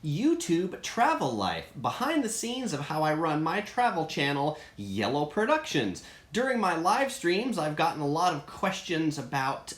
YouTube travel life, behind the scenes of how I run my travel channel, Yellow Productions. During my live streams, I've gotten a lot of questions about,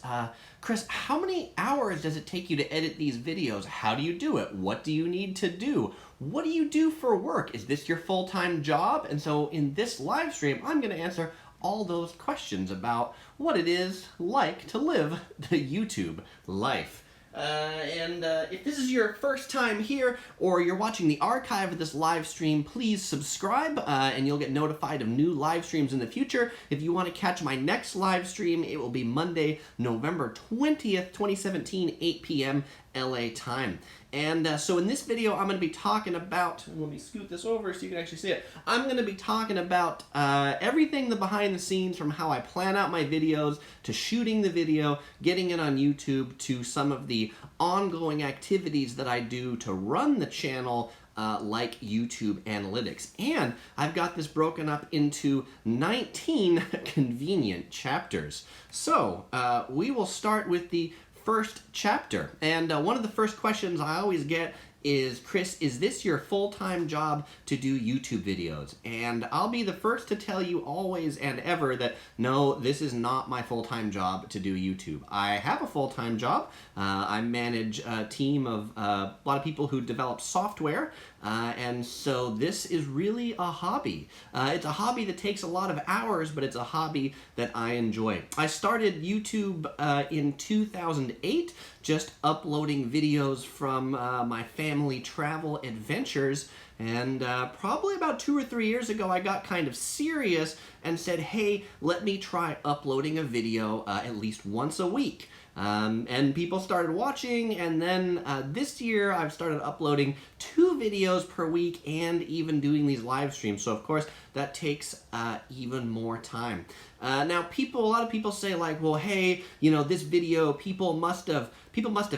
Chris, how many hours does it take you to edit these videos? How do you do it? What do you need to do? What do you do for work? Is this your full-time job? And so in this live stream, I'm going to answer all those questions about what it is like to live the YouTube life. If this is your first time here, or you're watching the archive of this live stream, please subscribe, and you'll get notified of new live streams in the future. If you want to catch my next live stream, it will be Monday, November 20th, 2017, 8 p.m. LA time. And so in this video, I'm going to be talking about, let me scoot this over so you can actually see it. I'm going to be talking about everything the behind the scenes, from how I plan out my videos, to shooting the video, getting it on YouTube, to some of the ongoing activities that I do to run the channel, like YouTube analytics. And I've got this broken up into 19 convenient chapters. So we will start with the first chapter. And one of the first questions I always get is, Chris, is this your full-time job to do YouTube videos? And I'll be the first to tell you always and ever that no, this is not my full-time job to do YouTube. I have a full-time job. I manage a team of a lot of people who develop software, and so this is really a hobby. It's a hobby that takes a lot of hours, but it's a hobby that I enjoy. I started YouTube in 2008, just uploading videos from my family travel adventures. And probably about 2 or 3 years ago, I got kind of serious and said, hey, let me try uploading a video at least once a week. And people started watching, and then this year I've started uploading 2 videos per week and even doing these live streams. So of course that takes even more time. Now a lot of people say, like, well, hey, you know, this video, people must have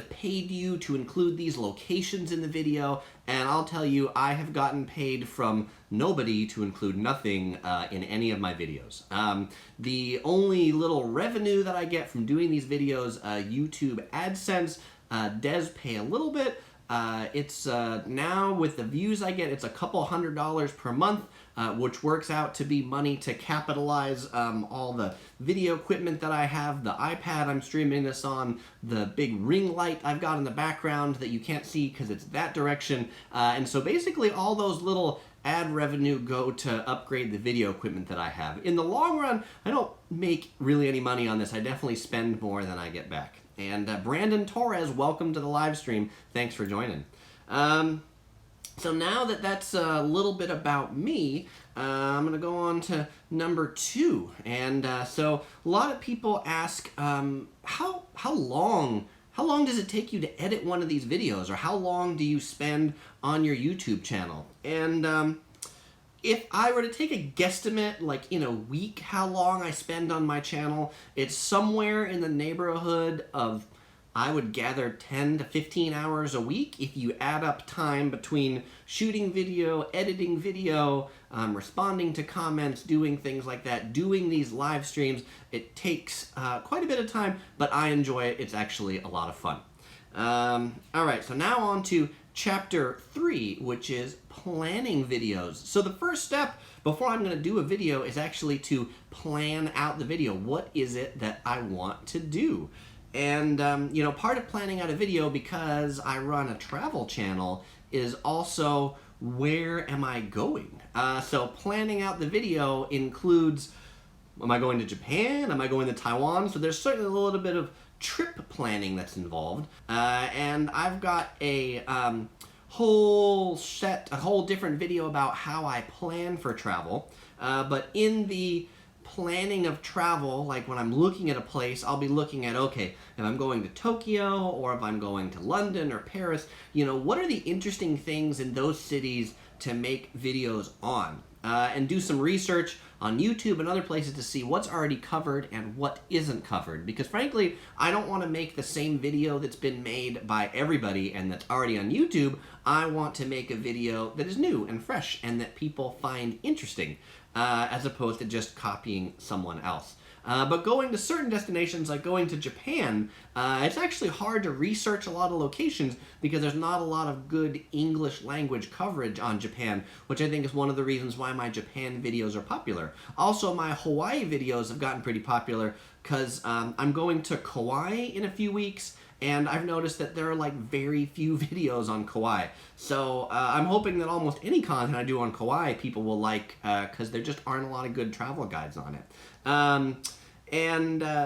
paid you to include these locations in the video. And I'll tell you, I have gotten paid from nobody to include nothing in any of my videos. The only little revenue that I get from doing these videos, YouTube AdSense, does pay a little bit. It's now, with the views I get, it's a couple $100 per month, which works out to be money to capitalize all the video equipment that I have, the iPad I'm streaming this on, the big ring light I've got in the background that you can't see because it's that direction. And so basically all those little ad revenue go to upgrade the video equipment that I have. In the long run, I don't make really any money on this. I definitely spend more than I get back. And Brandon Torres, welcome to the live stream. Thanks for joining. So now that that's a little bit about me, I'm going to go on to number 2. And so a lot of people ask, how long does it take you to edit one of these videos? Or how long do you spend on your YouTube channel? And if I were to take a guesstimate, like in a week, how long I spend on my channel, it's somewhere in the neighborhood of, I would gather, 10 to 15 hours a week. If you add up time between shooting video, editing video, responding to comments, doing things like that, doing these live streams, it takes quite a bit of time, but I enjoy it. It's actually a lot of fun. All right, so now on to Chapter 3, which is planning videos. So the first step before I'm going to do a video is actually to plan out the video. What is it that I want to do? And, you know, part of planning out a video, because I run a travel channel, is also, where am I going? So planning out the video includes, am I going to Japan? Am I going to Taiwan? So there's certainly a little bit of trip planning that's involved. And I've got a whole different video about how I plan for travel. But in the planning of travel, like when I'm looking at a place, I'll be looking at, okay, if I'm going to Tokyo, or if I'm going to London or Paris, you know, what are the interesting things in those cities to make videos on? And do some research on YouTube and other places to see what's already covered and what isn't covered. Because frankly, I don't want to make the same video that's been made by everybody and that's already on YouTube. I want to make a video that is new and fresh and that people find interesting, as opposed to just copying someone else. But going to certain destinations, like going to Japan, it's actually hard to research a lot of locations because there's not a lot of good English language coverage on Japan, which I think is one of the reasons why my Japan videos are popular. Also, my Hawaii videos have gotten pretty popular because I'm going to Kauai in a few weeks, and I've noticed that there are like very few videos on Kauai. So I'm hoping that almost any content I do on Kauai people will like, because there just aren't a lot of good travel guides on it.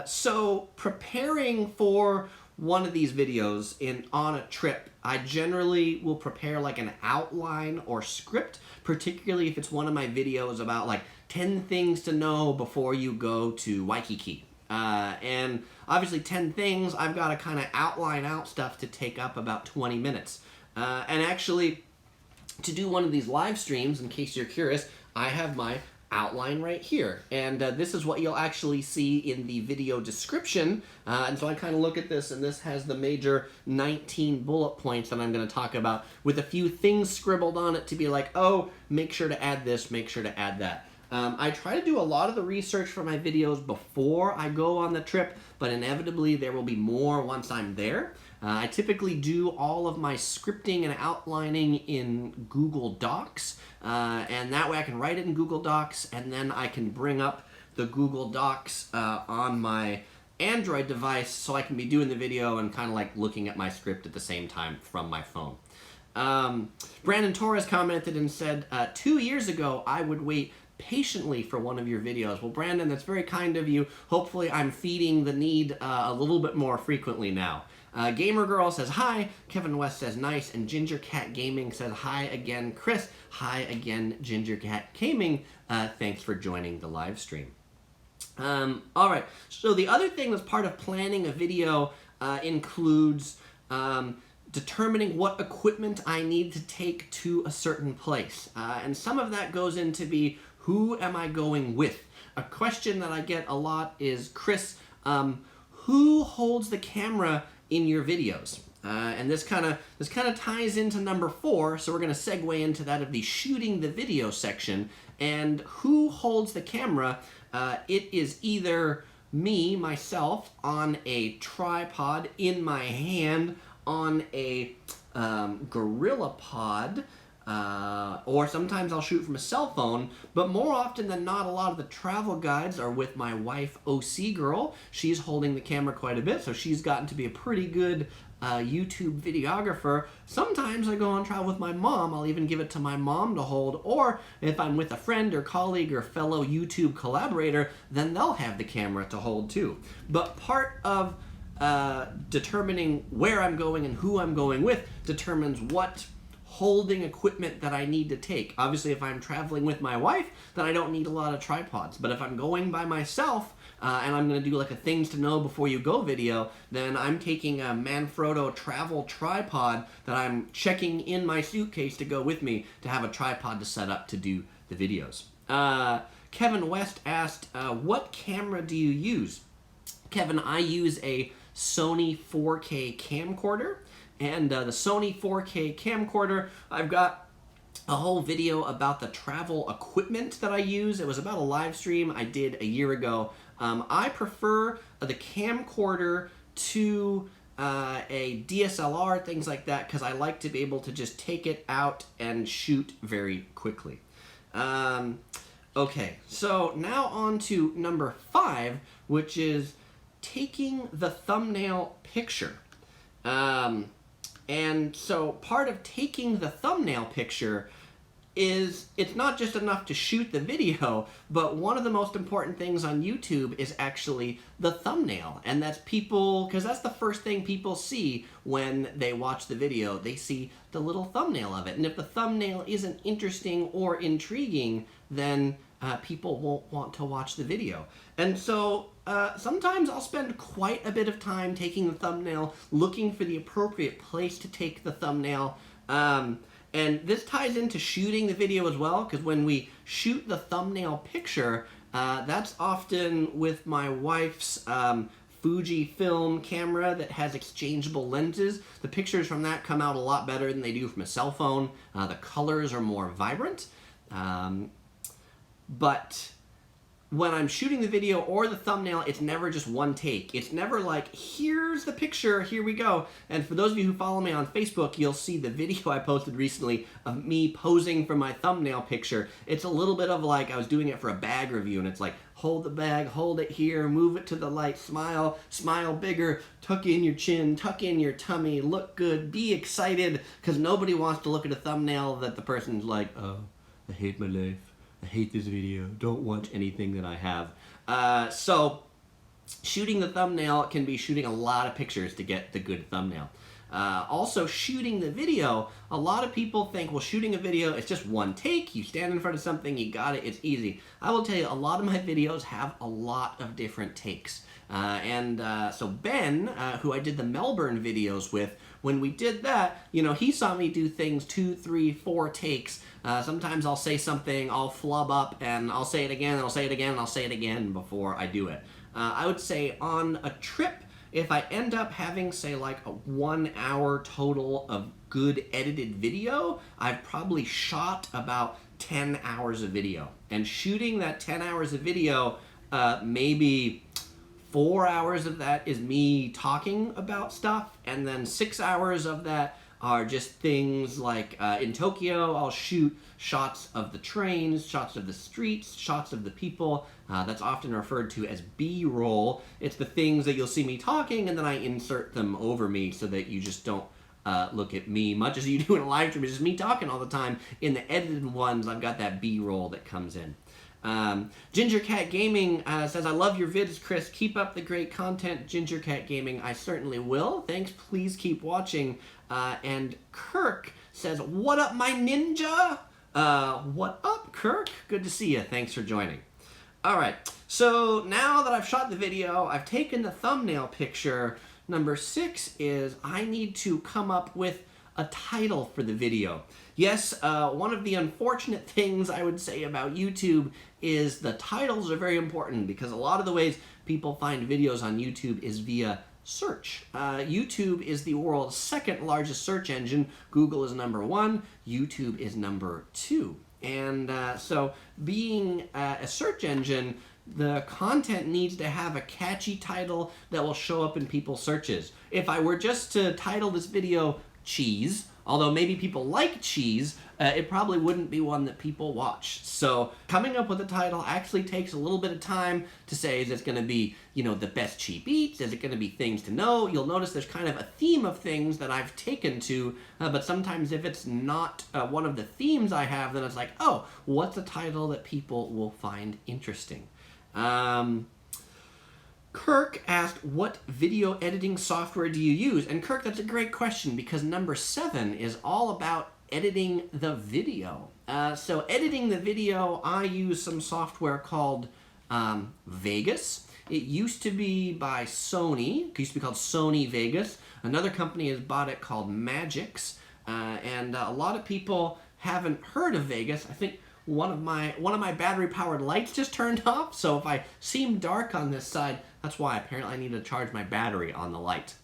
So preparing for one of these videos on a trip, I generally will prepare like an outline or script, particularly if it's one of my videos about like 10 things to know before you go to Waikiki. And obviously 10 things, I've got to kind of outline out stuff to take up about 20 minutes. And actually, to do one of these live streams, in case you're curious, I have my outline right here. And this is what you'll actually see in the video description. And so I kind of look at this, and this has the major 19 bullet points that I'm going to talk about, with a few things scribbled on it to be like, oh, make sure to add this, make sure to add that. I try to do a lot of the research for my videos before I go on the trip, but inevitably there will be more once I'm there. I typically do all of my scripting and outlining in Google Docs, and that way I can write it in Google Docs, and then I can bring up the Google Docs on my Android device so I can be doing the video and kind of like looking at my script at the same time from my phone. Brandon Torres commented and said, 2 years ago I would wait patiently for one of your videos. Well, Brandon, that's very kind of you. Hopefully I'm feeding the need a little bit more frequently now. Gamer Girl says hi, Kevin West says nice, and Ginger Cat Gaming says hi again, Chris. Hi again, Ginger Cat Gaming. Thanks for joining the live stream. Alright, so the other thing that's part of planning a video includes determining what equipment I need to take to a certain place. And some of that goes into who am I going with? A question that I get a lot is, Chris, who holds the camera in your videos? And this kind of ties into number 4, so we're going to segue into that of the shooting the video section. And who holds the camera? It is either me, myself, on a tripod in my hand, on a Gorilla Pod, or sometimes I'll shoot from a cell phone, but more often than not, a lot of the travel guides are with my wife, OC Girl. She's holding the camera quite a bit, so she's gotten to be a pretty good YouTube videographer. Sometimes I go on travel with my mom. I'll even give it to my mom to hold, or if I'm with a friend or colleague or fellow YouTube collaborator, then they'll have the camera to hold too. But part of determining where I'm going and who I'm going with determines what holding equipment that I need to take. Obviously, if I'm traveling with my wife, then I don't need a lot of tripods. But if I'm going by myself, and I'm going to do like a things to know before you go video, then I'm taking a Manfrotto travel tripod that I'm checking in my suitcase to go with me to have a tripod to set up to do the videos. Kevin West asked, what camera do you use? Kevin, I use a Sony 4K camcorder. And the Sony 4K camcorder, I've got a whole video about the travel equipment that I use. It was about a live stream I did a year ago. I prefer the camcorder to a DSLR, things like that, because I like to be able to just take it out and shoot very quickly. Okay, so now on to number 5, which is taking the thumbnail picture. And so part of taking the thumbnail picture is it's not just enough to shoot the video, but one of the most important things on YouTube is actually the thumbnail. And that's because that's the first thing people see when they watch the video. They see the little thumbnail of it. And if the thumbnail isn't interesting or intriguing, then people won't want to watch the video. And so sometimes I'll spend quite a bit of time taking the thumbnail, looking for the appropriate place to take the thumbnail. And this ties into shooting the video as well, because when we shoot the thumbnail picture, that's often with my wife's Fujifilm camera that has exchangeable lenses. The pictures from that come out a lot better than they do from a cell phone. The colors are more vibrant. But when I'm shooting the video or the thumbnail, it's never just one take. It's never like, here's the picture, here we go. And for those of you who follow me on Facebook, you'll see the video I posted recently of me posing for my thumbnail picture. It's a little bit of like I was doing it for a bag review, and it's like, hold the bag, hold it here, move it to the light, smile, smile bigger, tuck in your chin, tuck in your tummy, look good, be excited, because nobody wants to look at a thumbnail that the person's like, oh, I hate my life. I hate this video. Don't watch anything that I have. So shooting the thumbnail can be shooting a lot of pictures to get the good thumbnail. Also, shooting the video, a lot of people think, well, shooting a video, it's just one take. You stand in front of something, you got it, it's easy. I will tell you, a lot of my videos have a lot of different takes. So Ben, who I did the Melbourne videos with, when we did that, you know, he saw me do things 2, 3, 4 takes. Sometimes I'll say something, I'll flub up, and I'll say it again, and I'll say it again, and I'll say it again before I do it. I would say on a trip, if I end up having, say, like a 1 hour total of good edited video, I've probably shot about 10 hours of video. And shooting that 10 hours of video, maybe 4 hours of that is me talking about stuff, and then 6 hours of that are just things like in Tokyo, I'll shoot shots of the trains, shots of the streets, shots of the people. That's often referred to as B-roll. It's the things that you'll see me talking, and then I insert them over me so that you just don't look at me much as you do in a live stream. It's just me talking all the time. In the edited ones, I've got that B-roll that comes in. Ginger Cat Gaming says, I love your vids, Chris. Keep up the great content. Ginger Cat Gaming, I certainly will. Thanks. Please keep watching. And Kirk says, what up, my ninja? What up, Kirk? Good to see you. Thanks for joining. All right. So now that I've shot the video, I've taken the thumbnail picture. Number 6 is I need to come up with a title for the video. Yes, one of the unfortunate things I would say about YouTube is the titles are very important, because a lot of the ways people find videos on YouTube is via search. YouTube is the world's 2nd largest search engine. Google is number 1. YouTube is number 2. And so being a search engine, the content needs to have a catchy title that will show up in people's searches. If I were just to title this video cheese, although maybe people like cheese, it probably wouldn't be one that people watch. So coming up with a title actually takes a little bit of time to say, is it going to be, you know, the best cheap eats? Is it going to be things to know? You'll notice there's kind of a theme of things that I've taken to, but sometimes if it's not one of the themes I have, then it's like, oh, what's a title that people will find interesting? Kirk asked, what video editing software do you use? And Kirk, that's a great question, because number 7 is all about editing the video. So editing the video, I use some software called Vegas. It used to be by Sony. It used to be called Sony Vegas. Another company has bought it called Magix. And a lot of people haven't heard of Vegas. I think one of my battery-powered lights just turned off, so if I seem dark on this side, that's why. Apparently I need to charge my battery on the light.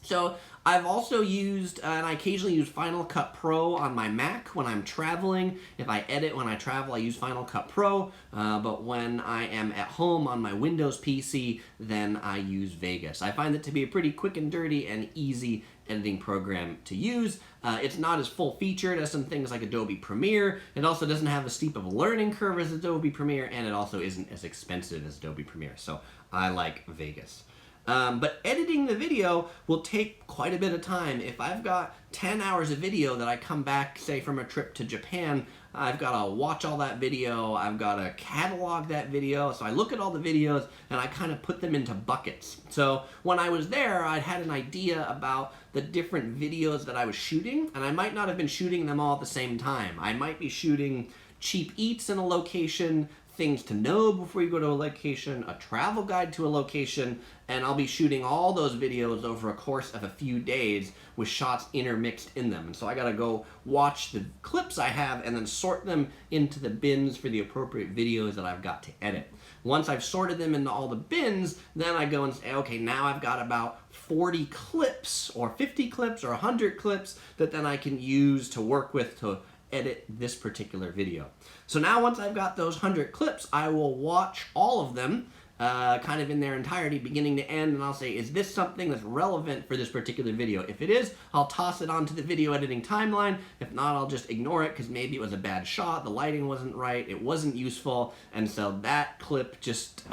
So I've also used, and I occasionally use Final Cut Pro on my Mac when I'm traveling. If I edit when I travel, I use Final Cut Pro, but when I am at home on my Windows PC, then I use Vegas. I find it to be a pretty quick and dirty and easy editing program to use. It's not as full-featured as some things like Adobe Premiere. It also doesn't have as steep of a learning curve as Adobe Premiere, and it also isn't as expensive as Adobe Premiere, so I like Vegas. But editing the video will take quite a bit of time. If I've got 10 hours of video that I come back, say, from a trip to Japan, I've got to watch all that video, I've got to catalog that video, so I look at all the videos and I kind of put them into buckets. So when I was there, I'd had an idea about the different videos that I was shooting, and I might not have been shooting them all at the same time. I might be shooting cheap eats in a location, things to know before you go to a location, a travel guide to a location, and I'll be shooting all those videos over a course of a few days with shots intermixed in them. And so I gotta go watch the clips I have and then sort them into the bins for the appropriate videos that I've got to edit. Once I've sorted them into all the bins, then I go and say, okay, now I've got about 40 clips or 50 clips or 100 clips that then I can use to work with to edit this particular video. So now once I've got those 100 clips, I will watch all of them kind of in their entirety, beginning to end, and I'll say, is this something that's relevant for this particular video? If it is, I'll toss it onto the video editing timeline. If not, I'll just ignore it because maybe it was a bad shot, the lighting wasn't right, it wasn't useful, and so that clip just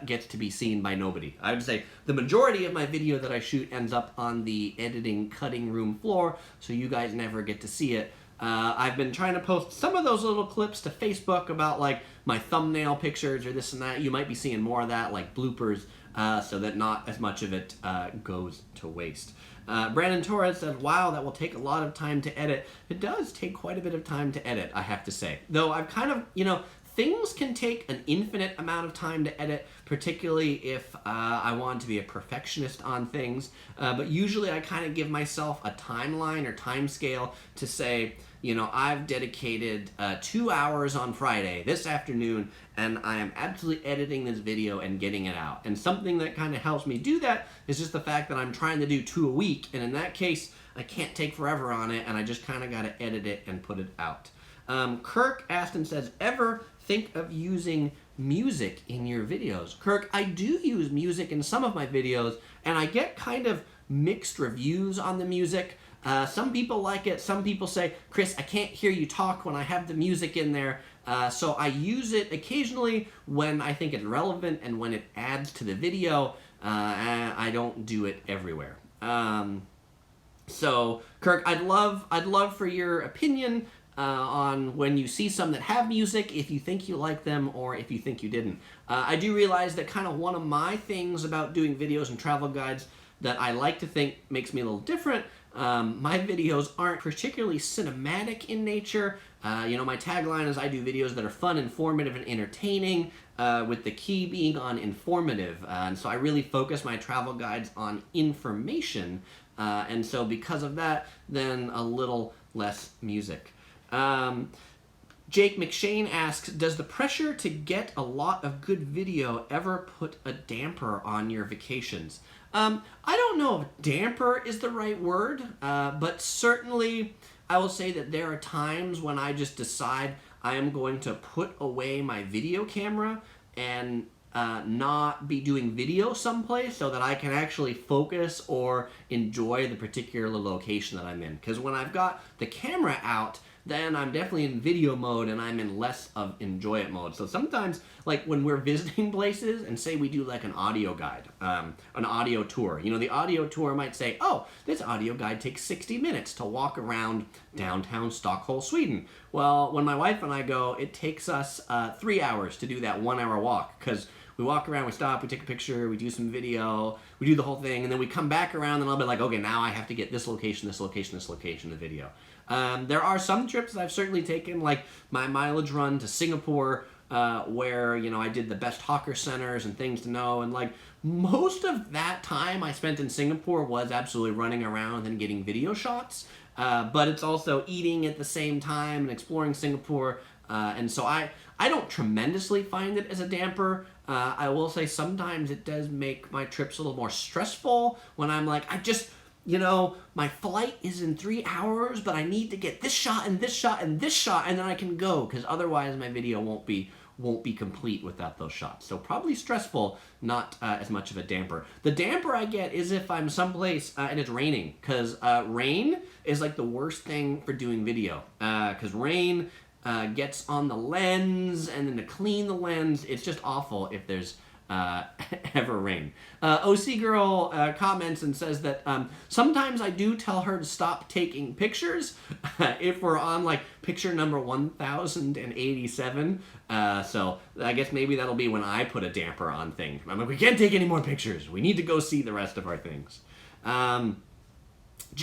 gets to be seen by nobody. I would say the majority of my video that I shoot ends up on the editing cutting room floor, so you guys never get to see it. I've been trying to post some of those little clips to Facebook about like my thumbnail pictures or this and that. You might be seeing more of that, like bloopers, so that not as much of it goes to waste. Brandon Torres says, wow, that will take a lot of time to edit. It does take quite a bit of time to edit, I have to say. Though I've kind of, you know, things can take an infinite amount of time to edit, particularly if I want to be a perfectionist on things. But usually I kind of give myself a timeline or time scale to say, you know, I've dedicated 2 hours on Friday, this afternoon, and I am absolutely editing this video and getting it out. And something that kind of helps me do that is just the fact that I'm trying to do 2 a week, and in that case, I can't take forever on it, and I just kind of got to edit it and put it out. Kirk asked and says, ever think of using music in your videos? Kirk, I do use music in some of my videos, and I get kind of mixed reviews on the music. Some people like it. Some people say, Chris, I can't hear you talk when I have the music in there. So I use it occasionally when I think it's relevant and when it adds to the video. And I don't do it everywhere. So Kirk, I'd love for your opinion on when you see some that have music, if you think you like them or if you think you didn't. I do realize that kind of one of my things about doing videos and travel guides that I like to think makes me a little different. My videos aren't particularly cinematic in nature. You know, my tagline is I do videos that are fun, informative, and entertaining, with the key being on informative. And so I really focus my travel guides on information. And so because of that, then a little less music. Jake McShane asks, does the pressure to get a lot of good video ever put a damper on your vacations? I don't know if damper is the right word, but certainly I will say that there are times when I just decide I am going to put away my video camera and not be doing video someplace so that I can actually focus or enjoy the particular location that I'm in. Because when I've got the camera out, then I'm definitely in video mode and I'm in less of enjoy it mode. So sometimes, like when we're visiting places and say we do like an audio guide, an audio tour, you know, the audio tour might say, oh, this audio guide takes 60 minutes to walk around downtown Stockholm, Sweden. Well, when my wife and I go, it takes us 3 hours to do that 1 hour walk because we walk around, we stop, we take a picture, we do some video, we do the whole thing, and then we come back around and I'll be like, okay, now I have to get this location, this location, this location in the video. There are some trips I've certainly taken, like my mileage run to Singapore, where, you know, I did the best hawker centers and things to know, and like most of that time I spent in Singapore was absolutely running around and getting video shots, but it's also eating at the same time and exploring Singapore, and so I don't tremendously find it as a damper. I will say sometimes it does make my trips a little more stressful when I'm like, you know, my flight is in 3 hours, but I need to get this shot and this shot and this shot, and then I can go, because otherwise my video won't be complete without those shots. So probably stressful, not as much of a damper. The damper I get is if I'm someplace and it's raining, because rain is like the worst thing for doing video, because rain gets on the lens, and then to clean the lens, it's just awful if there's ever rain. OC Girl comments and says that sometimes I do tell her to stop taking pictures if we're on like picture number 1087. So I guess maybe that'll be when I put a damper on things. I'm like, we can't take any more pictures. We need to go see the rest of our things.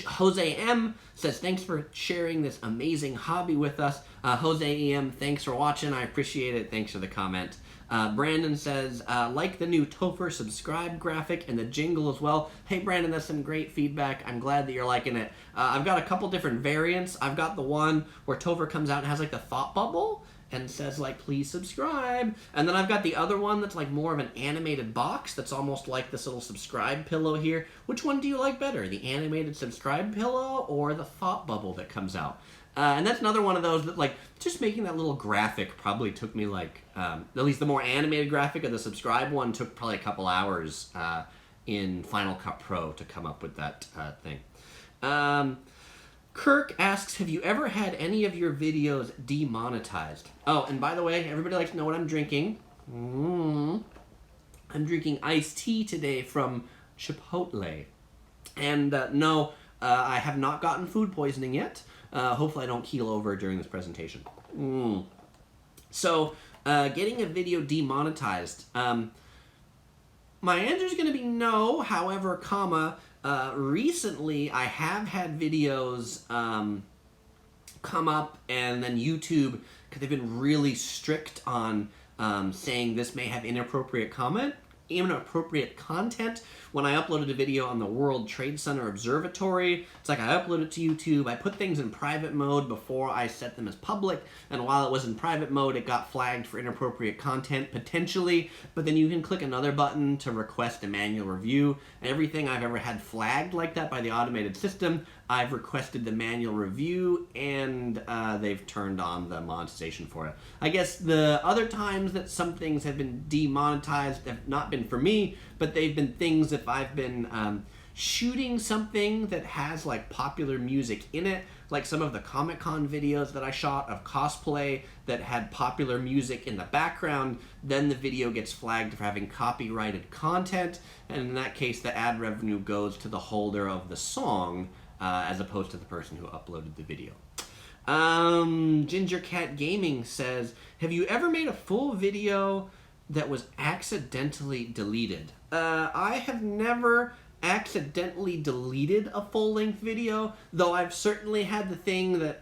Jose M says, thanks for sharing this amazing hobby with us. Jose M, thanks for watching. I appreciate it. Thanks for the comment. Brandon says, like the new Topher subscribe graphic and the jingle as well. Hey Brandon, that's some great feedback. I'm glad that you're liking it. I've got a couple different variants. I've got the one where Topher comes out and has like the thought bubble, and says like, please subscribe. And then I've got the other one that's like more of an animated box that's almost like this little subscribe pillow here. Which one do you like better, the animated subscribe pillow or the thought bubble that comes out? And that's another one of those that, like, just making that little graphic probably took me, like, at least the more animated graphic of the subscribe one took probably a couple hours in Final Cut Pro to come up with that thing. Kirk asks, have you ever had any of your videos demonetized? Oh, and by the way, everybody likes to know what I'm drinking. I'm drinking iced tea today from Chipotle. And no, I have not gotten food poisoning yet. Hopefully I don't keel over during this presentation. So, getting a video demonetized. My answer is going to be no, however, recently I have had videos come up, and then YouTube, because they've been really strict on saying this may have inappropriate content. When I uploaded a video on the World Trade Center Observatory, it's like I upload it to YouTube, I put things in private mode before I set them as public, and while it was in private mode, it got flagged for inappropriate content, potentially, but then you can click another button to request a manual review, and everything I've ever had flagged like that by the automated system, I've requested the manual review, and they've turned on the monetization for it. I guess the other times that some things have been demonetized have not been for me, but they've been things if I've been shooting something that has like popular music in it, like some of the Comic-Con videos that I shot of cosplay that had popular music in the background, then the video gets flagged for having copyrighted content, and in that case the ad revenue goes to the holder of the song as opposed to the person who uploaded the video. Ginger Cat Gaming says, have you ever made a full video that was accidentally deleted? I have never accidentally deleted a full-length video, though I've certainly had the thing that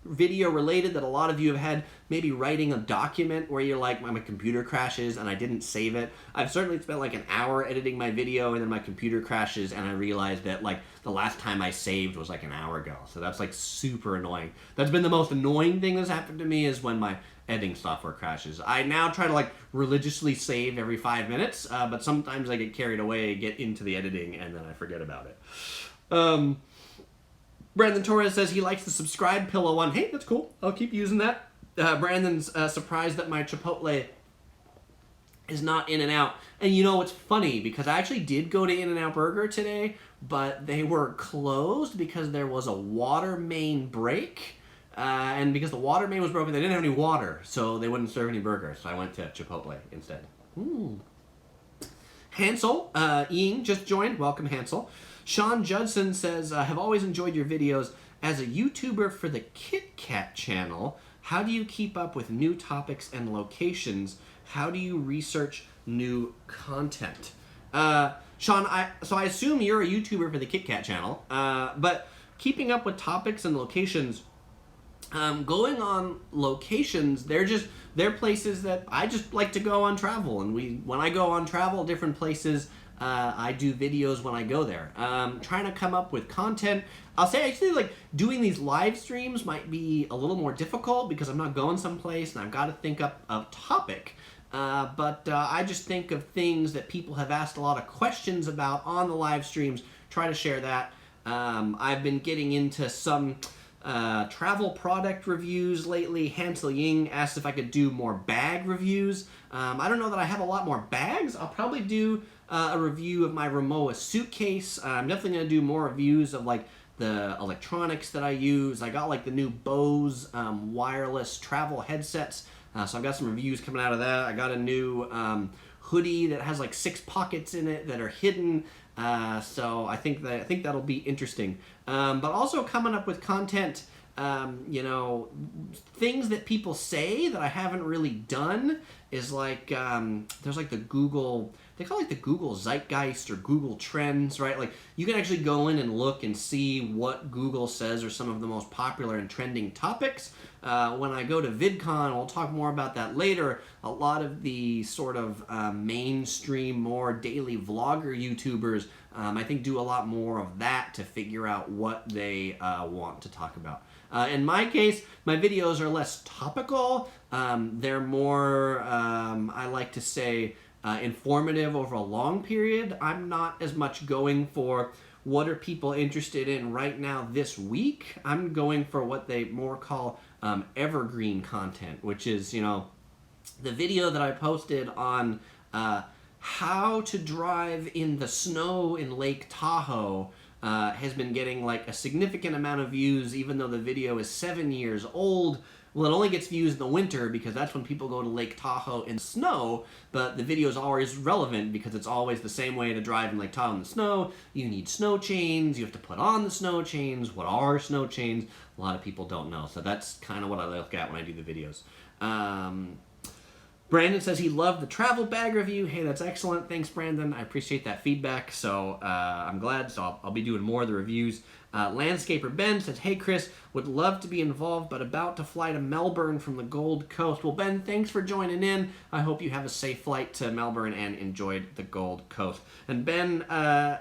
video related that a lot of you have had, maybe writing a document where you're like, my computer crashes and I didn't save it. I've certainly spent like an hour editing my video and then my computer crashes and I realized that like the last time I saved was like an hour ago. So that's like super annoying. That's been the most annoying thing that's happened to me, is when my editing software crashes. I now try to like religiously save every 5 minutes, but sometimes I get carried away, get into the editing, and then I forget about it. Brandon Torres says he likes the subscribe pillow one. Hey, that's cool. I'll keep using that. Brandon's surprised that my Chipotle is not In-N-Out. And you know, it's funny, because I actually did go to In-N-Out Burger today, but they were closed because there was a water main break. And because the water main was broken, they didn't have any water, so they wouldn't serve any burgers. So I went to Chipotle instead. Hansel, Ying just joined. Welcome, Hansel. Sean Judson says, have always enjoyed your videos. As a YouTuber for the Kit Kat channel, how do you keep up with new topics and locations? How do you research new content? Sean, so I assume you're a YouTuber for the Kit Kat channel, but keeping up with topics and locations, going on locations, they're places that I just like to go on travel, and when I go on travel, different places, I do videos when I go there. Trying to come up with content. I'll say actually, like, doing these live streams might be a little more difficult because I'm not going someplace and I've got to think up a topic. But I just think of things that people have asked a lot of questions about on the live streams, try to share that. I've been getting into some travel product reviews lately. Hansel Ying asked if I could do more bag reviews. I don't know that I have a lot more bags. I'll probably do a review of my Rimowa suitcase. I'm definitely going to do more reviews of like the electronics that I use. I got like the new Bose wireless travel headsets. So I've got some reviews coming out of that. I got a new hoodie that has like 6 pockets in it that are hidden. So I think that'll be interesting. But also coming up with content, you know, things that people say that I haven't really done is like, there's like the Google, they call it like the Google Zeitgeist or Google Trends, right? Like you can actually go in and look and see what Google says are some of the most popular and trending topics. When I go to Vidcon, we'll talk more about that later, a lot of the sort of mainstream, more daily vlogger YouTubers I think do a lot more of that to figure out what they want to talk about. In my case, my videos are less topical. They're more, I like to say, informative over a long period. I'm not as much going for what are people interested in right now this week. I'm going for what they more call evergreen content, which is, you know, the video that I posted on how to drive in the snow in Lake Tahoe has been getting like a significant amount of views, even though the video is 7 years old. Well, it only gets views in the winter because that's when people go to Lake Tahoe in snow, but the video is always relevant because it's always the same way to drive in Lake Tahoe in the snow. You need snow chains, you have to put on the snow chains. What are snow chains? A lot of people don't know, so that's kind of what I look at when I do the videos. Brandon says he loved the travel bag review. Hey, that's excellent. Thanks, Brandon. I appreciate that feedback, so I'm glad. So I'll be doing more of the reviews. Landscaper Ben says, hey, Chris, would love to be involved, but about to fly to Melbourne from the Gold Coast. Well, Ben, thanks for joining in. I hope you have a safe flight to Melbourne and enjoyed the Gold Coast. And Ben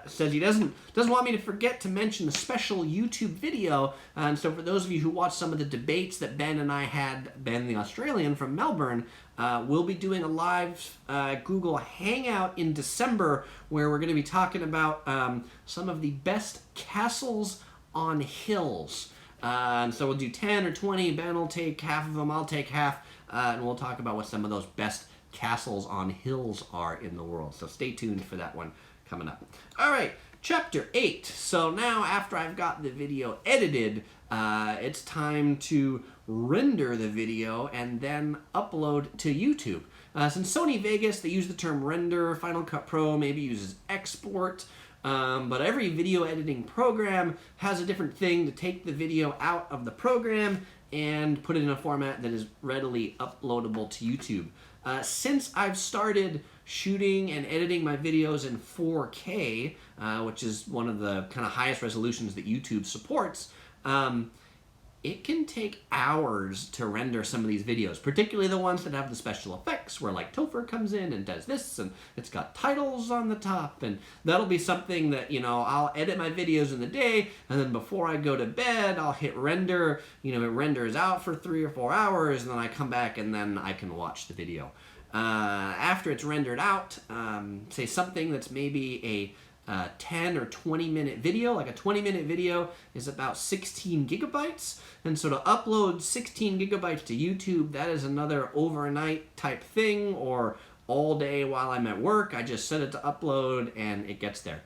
says he doesn't want me to forget to mention the special YouTube video. And so for those of you who watched some of the debates that Ben and I had, Ben the Australian from Melbourne, we'll be doing a live Google Hangout in December where we're going to be talking about some of the best castles on hills. And so we'll do 10 or 20. Ben will take half of them. I'll take half. And we'll talk about what some of those best castles on hills are in the world. So stay tuned for that one coming up. All right, Chapter 8. So now after I've got the video edited, it's time to render the video and then upload to YouTube. Since Sony Vegas, they use the term render. Final Cut Pro maybe uses export. But every video editing program has a different thing to take the video out of the program and put it in a format that is readily uploadable to YouTube. Since I've started shooting and editing my videos in 4K, which is one of the kind of highest resolutions that YouTube supports, it can take hours to render some of these videos, particularly the ones that have the special effects where like Topher comes in and does this and it's got titles on the top, and that'll be something that, you know, I'll edit my videos in the day and then before I go to bed I'll hit render, you know, it renders out for 3 or 4 hours and then I come back and then I can watch the video. After it's rendered out, say something that's maybe a 10 or 20 minute video, like a 20-minute video is about 16 gigabytes. And so to upload 16 gigabytes to YouTube, that is another overnight type thing, or all day while I'm at work. I just set it to upload and it gets there.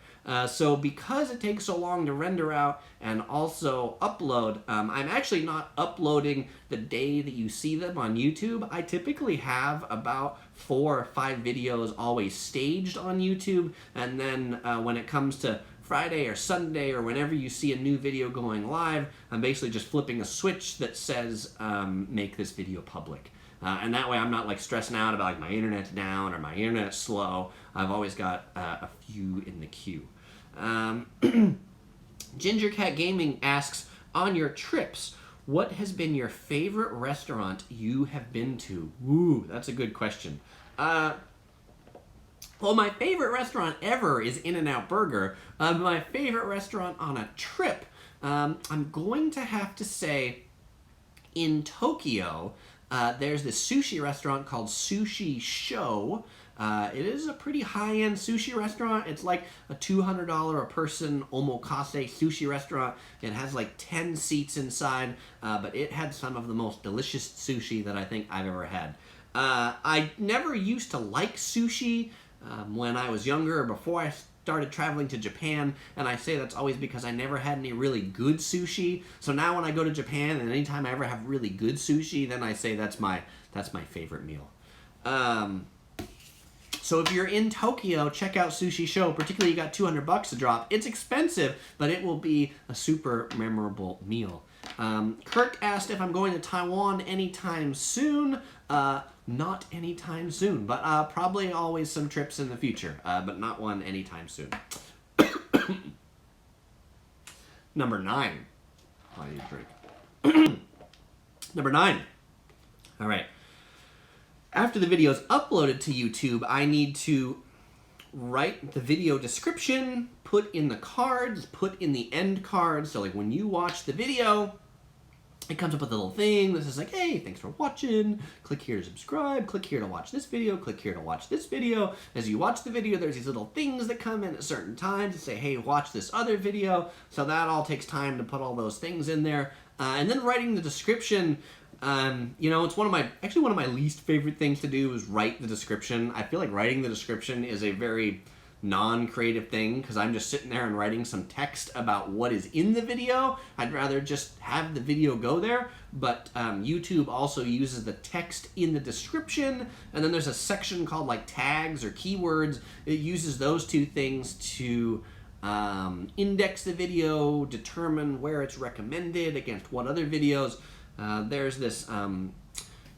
So because it takes so long to render out and also upload, I'm actually not uploading the day that you see them on YouTube. I typically have about 4 or 5 videos always staged on YouTube, and then when it comes to Friday or Sunday or whenever you see a new video going live, I'm basically just flipping a switch that says make this video public. And that way I'm not like stressing out about like my internet's down or my internet's slow. I've always got a few in the queue. Ginger Cat Gaming asks, on your trips, what has been your favorite restaurant you have been to? Ooh, that's a good question. Well, my favorite restaurant ever is In-N-Out Burger. My favorite restaurant on a trip, I'm going to have to say in Tokyo, there's this sushi restaurant called Sushi Show. It is a pretty high-end sushi restaurant. It's like a $200 a person omakase sushi restaurant. It has like 10 seats inside, but it had some of the most delicious sushi that I think I've ever had. I never used to like sushi when I was younger or before I started traveling to Japan, and I say that's always because I never had any really good sushi. So now when I go to Japan and anytime I ever have really good sushi, then I say that's my favorite meal. So if you're in Tokyo, check out Sushi Show. Particularly you got $200 to drop. It's expensive, but it will be a super memorable meal. Kirk asked if I'm going to Taiwan anytime soon. Not anytime soon, but probably always some trips in the future, but not one anytime soon. Number 9. I need a drink. Number 9. All right. After the video is uploaded to YouTube, I need to write the video description, put in the cards, put in the end cards. So like when you watch the video, it comes up with a little thing that says like, hey, thanks for watching. Click here to subscribe. Click here to watch this video. Click here to watch this video. As you watch the video, there's these little things that come in at certain times to say, hey, watch this other video. So that all takes time to put all those things in there. And then writing the description, you know, it's one of my least favorite things to do is write the description. I feel like writing the description is a very non-creative thing because I'm just sitting there and writing some text about what is in the video. I'd rather just have the video go there, but YouTube also uses the text in the description, and then there's a section called like tags or keywords. It uses those two things to index the video, determine where it's recommended against what other videos. There's this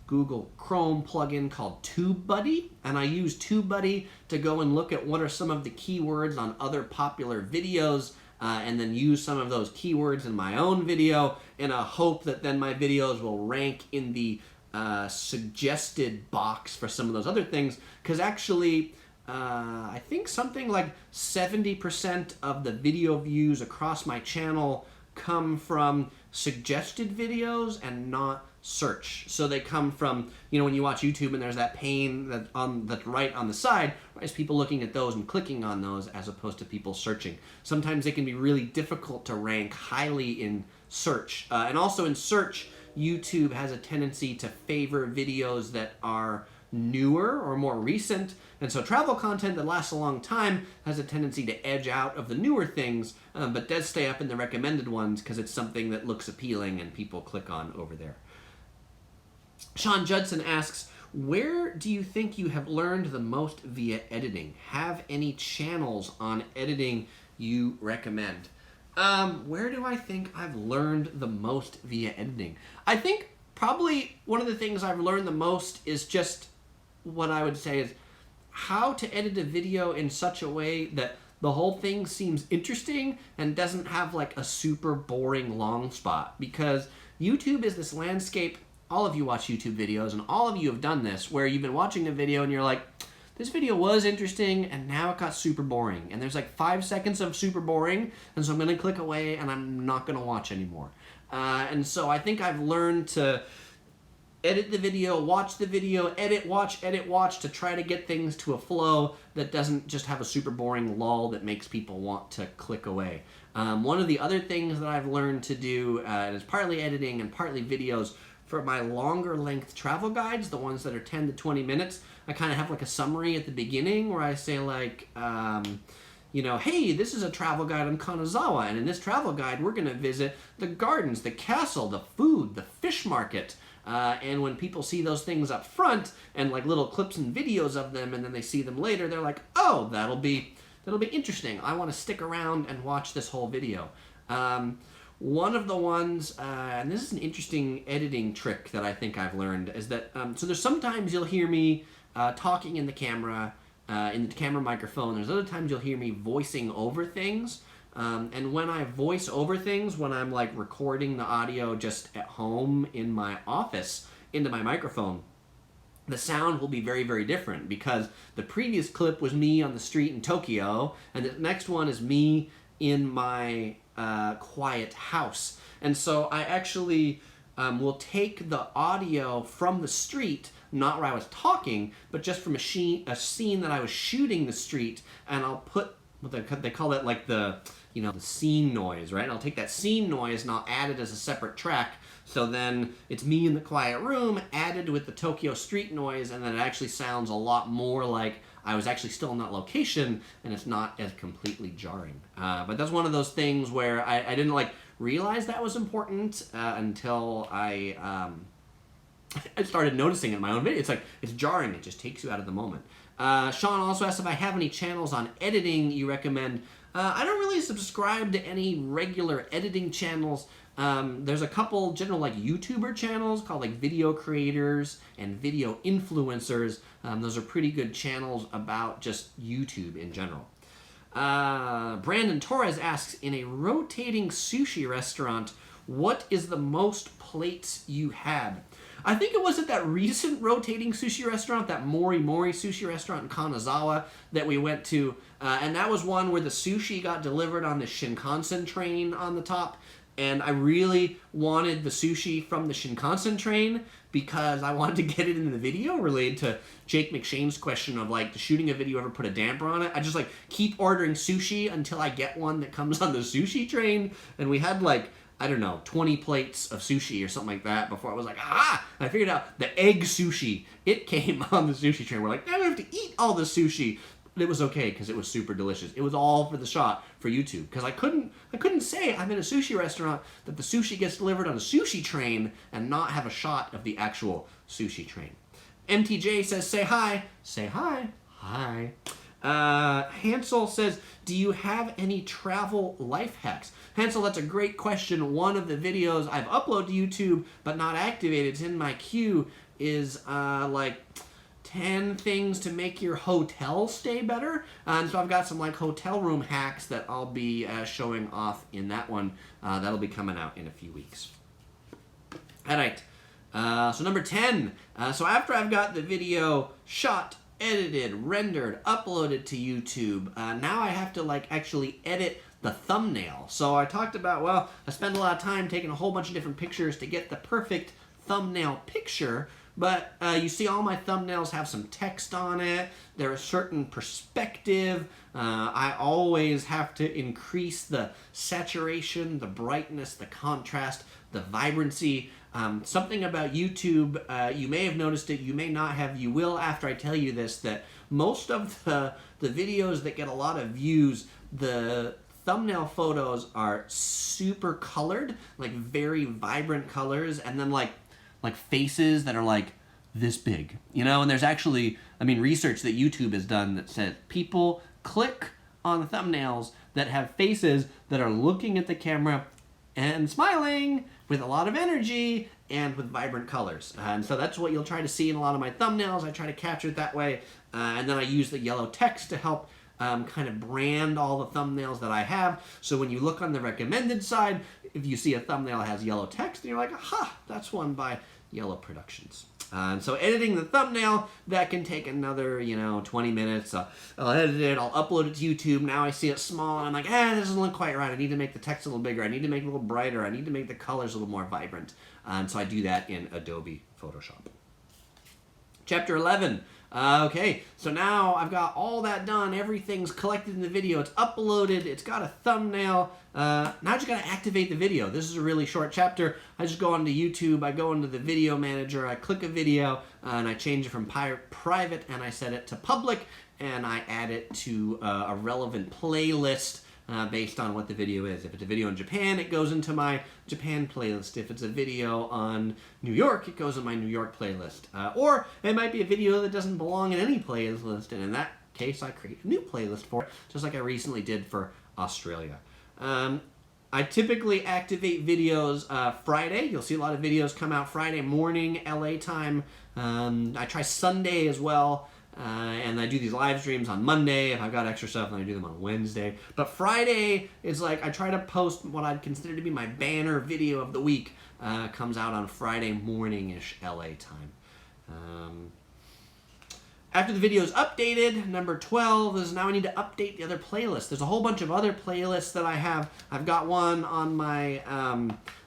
Google Chrome plugin called TubeBuddy, and I use TubeBuddy to go and look at what are some of the keywords on other popular videos, and then use some of those keywords in my own video in a hope that then my videos will rank in the suggested box for some of those other things, because actually I think something like 70% of the video views across my channel come from suggested videos and not search. So they come from, you know, when you watch YouTube and there's that pane that's right on the side, right, it's people looking at those and clicking on those as opposed to people searching. Sometimes it can be really difficult to rank highly in search. And also in search, YouTube has a tendency to favor videos that are newer or more recent, and so travel content that lasts a long time has a tendency to edge out of the newer things, but does stay up in the recommended ones because it's something that looks appealing and people click on over there. Sean Judson asks, where do you think you have learned the most via editing? Have any channels on editing you recommend? Where do I think I've learned the most via editing? I think probably one of the things I've learned the most is just what I would say is how to edit a video in such a way that the whole thing seems interesting and doesn't have like a super boring long spot. Because YouTube is this landscape, all of you watch YouTube videos and all of you have done this, where you've been watching a video and you're like, this video was interesting and now it got super boring. And there's like 5 seconds of super boring, and so I'm gonna click away and I'm not gonna watch anymore. And so I think I've learned to edit the video, watch the video, edit, watch, to try to get things to a flow that doesn't just have a super boring lull that makes people want to click away. One of the other things that I've learned to do, and it's partly editing and partly videos, for my longer length travel guides, the ones that are 10 to 20 minutes, I kind of have like a summary at the beginning where I say like, you know, hey, this is a travel guide on Kanazawa, and in this travel guide we're going to visit the gardens, the castle, the food, the fish market. And when people see those things up front and like little clips and videos of them, and then they see them later, they're like, oh, that'll be interesting. I want to stick around and watch this whole video. One of the ones, and this is an interesting editing trick that I think I've learned, is that, so there's sometimes you'll hear me talking in the camera microphone. There's other times you'll hear me voicing over things. And when I voice over things, when I'm like recording the audio just at home in my office into my microphone, the sound will be very, very different, because the previous clip was me on the street in Tokyo, and the next one is me in my quiet house. And so I actually will take the audio from the street, not where I was talking, but just from a scene that I was shooting the street, and I'll put, they call that like the, you know, the scene noise, right? And I'll take that scene noise and I'll add it as a separate track. So then it's me in the quiet room added with the Tokyo street noise, and then it actually sounds a lot more like I was actually still in that location, and it's not as completely jarring. But that's one of those things where I didn't like realize that was important until I started noticing it in my own video. It's like, it's jarring, it just takes you out of the moment. Sean also asked if I have any channels on editing you recommend. I don't really subscribe to any regular editing channels. There's a couple general like YouTuber channels called like video creators and video influencers. Those are pretty good channels about just YouTube in general. Brandon Torres asks, in a rotating sushi restaurant, what is the most plates you had? I think it was at that recent rotating sushi restaurant, that Mori Mori sushi restaurant in Kanazawa that we went to. And that was one where the sushi got delivered on the Shinkansen train on the top. And I really wanted the sushi from the Shinkansen train because I wanted to get it in the video, related to Jake McShane's question of, like, does shooting a video ever put a damper on it? I just, like, keep ordering sushi until I get one that comes on the sushi train. And we had, like, I don't know, 20 plates of sushi or something like that before I was like, ah! And I figured out the egg sushi. It came on the sushi train. We're like, now we have to eat all the sushi. But it was okay because it was super delicious. It was all for the shot for YouTube because I couldn't say I'm in a sushi restaurant that the sushi gets delivered on a sushi train and not have a shot of the actual sushi train. MTJ says, say hi. Say hi. Hi. Hansel says, do you have any travel life hacks? Hansel, that's a great question. One of the videos I've uploaded to YouTube but not activated, it's in my queue, is like 10 things to make your hotel stay better. And so I've got some like hotel room hacks that I'll be showing off in that one. That'll be coming out in a few weeks. All right. So number 10. So after I've got the video shot, edited, rendered, uploaded to YouTube, now I have to like actually edit the thumbnail. So I talked about, well, I spend a lot of time taking a whole bunch of different pictures to get the perfect thumbnail picture, but you see all my thumbnails have some text on it. They're a certain perspective. I always have to increase the saturation, the brightness, the contrast, the vibrancy. Something about YouTube, you may have noticed it, you may not have, you will after I tell you this, that most of the videos that get a lot of views, the thumbnail photos are super colored, like very vibrant colors, and then like faces that are like this big, you know? And there's actually, I mean, research that YouTube has done that said people click on the thumbnails that have faces that are looking at the camera and smiling with a lot of energy and with vibrant colors. And so that's what you'll try to see in a lot of my thumbnails. I try to capture it that way. And then I use the yellow text to help kind of brand all the thumbnails that I have. So when you look on the recommended side, if you see a thumbnail that has yellow text, and you're like, aha, that's one by Yellow Productions. And so editing the thumbnail, that can take another, 20 minutes. I'll edit it, I'll upload it to YouTube. Now I see it small, and I'm like, this doesn't look quite right. I need to make the text a little bigger. I need to make it a little brighter. I need to make the colors a little more vibrant. And so I do that in Adobe Photoshop. Chapter 11. Okay, so now I've got all that done. Everything's collected in the video. It's uploaded. It's got a thumbnail. Now I just got to activate the video. This is a really short chapter. I just go onto YouTube. I go into the video manager. I click a video, and I change it from private, and I set it to public, and I add it to a relevant playlist based on what the video is. If it's a video in Japan, it goes into my Japan playlist. If it's a video on New York, it goes in my New York playlist. Or it might be a video that doesn't belong in any playlist, and in that case, I create a new playlist for it, just like I recently did for Australia. I typically activate videos Friday. You'll see a lot of videos come out Friday morning, LA time. I try Sunday as well. And I do these live streams on Monday. If I've got extra stuff, then I do them on Wednesday. But Friday is like, I try to post what I'd consider to be my banner video of the week. Comes out on Friday morning-ish LA time. After the video is updated, number 12 is now I need to update the other playlists. There's a whole bunch of other playlists that I have. I've got one on my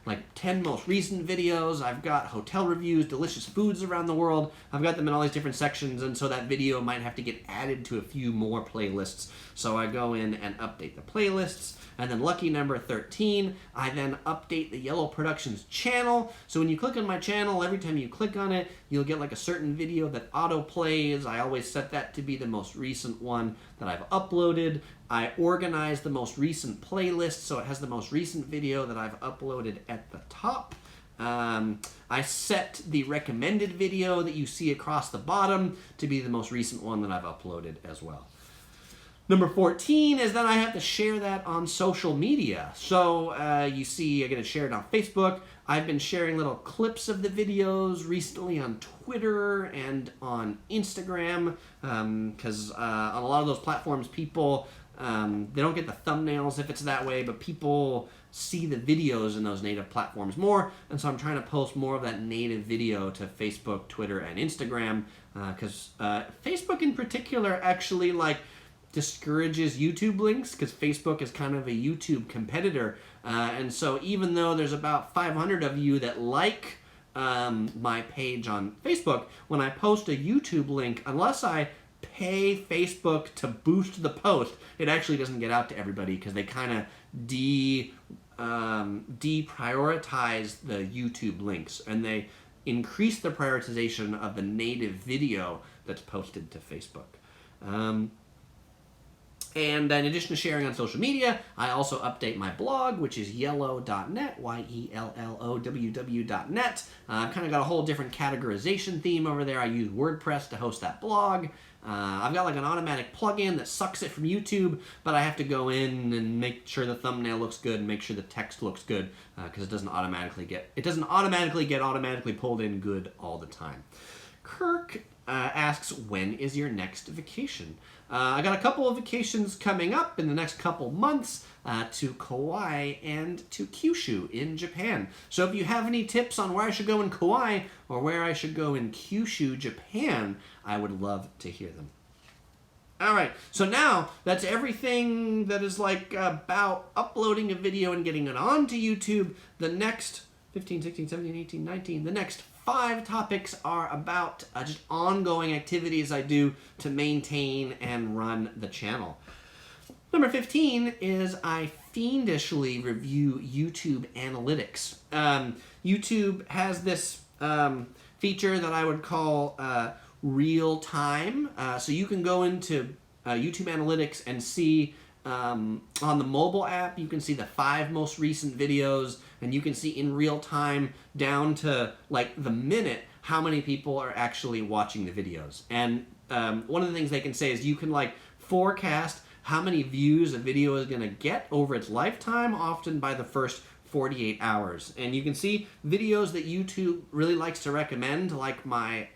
like 10 most recent videos. I've got hotel reviews, delicious foods around the world. I've got them in all these different sections, and so that video might have to get added to a few more playlists. So I go in and update the playlists. And then lucky number 13, I then update the Yellow Productions channel. So when you click on my channel, every time you click on it, you'll get like a certain video that auto plays. I always set that to be the most recent one that I've uploaded. I organize the most recent playlist, so it has the most recent video that I've uploaded at the top. I set the recommended video that you see across the bottom to be the most recent one that I've uploaded as well. Number 14 is then I have to share that on social media. So you see I'm going to share it on Facebook. I've been sharing little clips of the videos recently on Twitter and on Instagram because on a lot of those platforms, people, they don't get the thumbnails if it's that way, but people see the videos in those native platforms more, and so I'm trying to post more of that native video to Facebook, Twitter, and Instagram, because Facebook in particular actually like discourages YouTube links, because Facebook is kind of a YouTube competitor, and so even though there's about 500 of you that like my page on Facebook, when I post a YouTube link, unless I pay Facebook to boost the post, it actually doesn't get out to everybody, because they kind of deprioritize the YouTube links, and they increase the prioritization of the native video that's posted to Facebook. And in addition to sharing on social media, I also update my blog, which is yellow.net, YELLOWW.net. I've kind of got a whole different categorization theme over there. I use WordPress to host that blog. I've got like an automatic plugin that sucks it from YouTube, but I have to go in and make sure the thumbnail looks good and make sure the text looks good, because it doesn't automatically get automatically pulled in good all the time. Kirk asks, when is your next vacation? I got a couple of vacations coming up in the next couple months, to Kauai and to Kyushu in Japan. So if you have any tips on where I should go in Kauai or where I should go in Kyushu, Japan, I would love to hear them. All right, so now that's everything that is like about uploading a video and getting it onto YouTube. The next 15, 16, 17, 18, 19, the next 5 topics are about just ongoing activities I do to maintain and run the channel. Number 15 is I fiendishly review YouTube analytics. YouTube has this feature that I would call real time. So you can go into YouTube analytics and see on the mobile app, you can see the 5 most recent videos, and you can see in real time down to like the minute how many people are actually watching the videos. And one of the things they can say is you can like forecast how many views a video is going to get over its lifetime, often by the first 48 hours. And you can see videos that YouTube really likes to recommend, like my